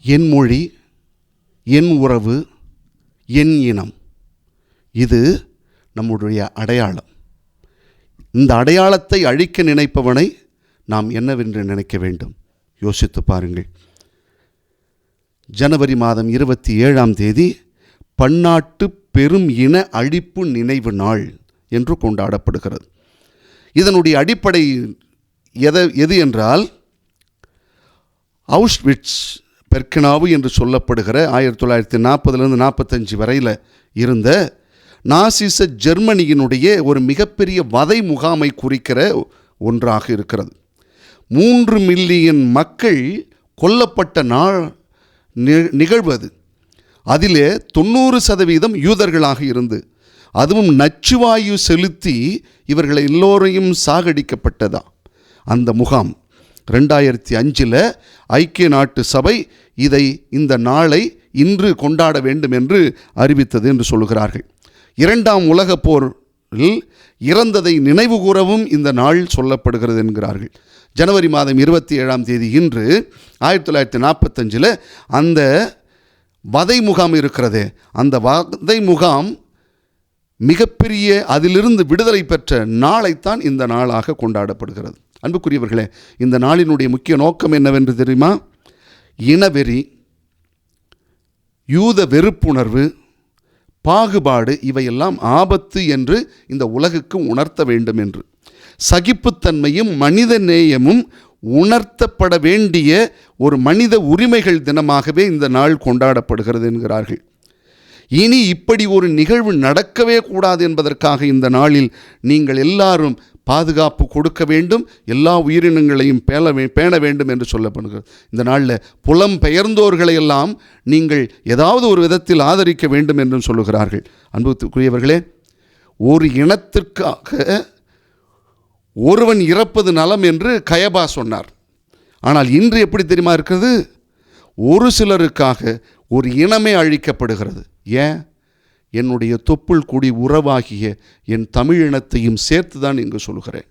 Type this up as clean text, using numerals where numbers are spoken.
என் மொழி, என் உறவு, என் இனம், இது நம்முடைய அடையாளம். இந்த அடையாளத்தை அழிக்க நினைப்பவனை நாம் என்னவென்று நினைக்க வேண்டும்? யோசித்து பாருங்கள். ஜனவரி மாதம் 27 பன்னாட்டு பெரும் இன அழிப்பு நினைவு நாள் என்று கொண்டாடப்படுகிறது. இதனுடைய அடிப்படை எது என்றால், அவுஷ்விட்ஸ் பெர்கனாவு என்று சொல்லப்படுகிற 1940 45 வரையில் இருந்த நாசிச ஜெர்மனியினுடைய ஒரு மிகப்பெரிய வதை முகாமை குறிக்கிற ஒன்றாக இருக்கிறது. 3 மில்லியன் மக்கள் கொல்லப்பட்ட நாள் நிகழ்வது. அதிலே 90% யூதர்களாக இருந்து, அதுவும் நச்சுவாயு செலுத்தி இவர்களை எல்லோரையும் சாகடிக்கப்பட்டதா அந்த முகாம். 2005 ஐக்கிய நாட்டு சபை இந்த நாளை இன்று கொண்டாட வேண்டும் என்று அறிவித்தது என்று சொல்கிறார்கள். 2ஆம் உலகப் போரில் இறந்ததை நினைவு கூறவும் இந்த நாள் சொல்லப்படுகிறது என்கிறார்கள். ஜனவரி மாதம் 27 இன்று 1945 அந்த வதை முகாம் இருக்கிறதே, அந்த வதை முகாம் மிகப்பெரிய அதிலிருந்து விடுதலை பெற்ற நாளைத்தான் இந்த நாளாக கொண்டாடப்படுகிறது. அன்புக்குரியவர்களே, இந்த நாளினுடைய முக்கிய நோக்கம் என்னவென்று தெரியுமா? இனவெறி, யூத வெறுப்புணர்வு, பாகுபாடு இவையெல்லாம் ஆபத்து என்று இந்த உலகுக்கு உணர்த்த வேண்டும் என்று, சகிப்புத்தன்மையும் மனித நேயமும் உணர்த்தப்பட வேண்டிய ஒரு மனித உரிமைகள் தினமாகவே இந்த நாள் கொண்டாடப்படுகிறது என்கிறார்கள். இனி இப்படி ஒரு நிகழ்வு நடக்கவே கூடாது என்பதற்காக இந்த நாளில் நீங்கள் எல்லாரும் பாதுகாப்பு கொடுக்க வேண்டும், எல்லா உயிரினங்களையும் பேண வேண்டும் என்று சொல்லப்படுகிறது. இந்த நாளில் புலம்பெயர்ந்தோர்களை எல்லாம் நீங்கள் ஏதாவது ஒரு விதத்தில் ஆதரிக்க வேண்டும் என்றும் சொல்லுகிறார்கள். அன்புக்குரியவர்களே, ஒரு இனத்திற்காக ஒருவன் இறப்பது நலம் என்று கயபா சொன்னார். ஆனால் இன்று எப்படி தெரியுமா இருக்கிறது? ஒரு சிலருக்காக ஒரு இனமே அழிக்கப்படுகிறது. ஏன்? என்னுடைய தொப்புள் குடி உறவாகிய என் தமிழ் இனத்தையும் சேர்த்து தான் இங்கு சொல்கிறேன்.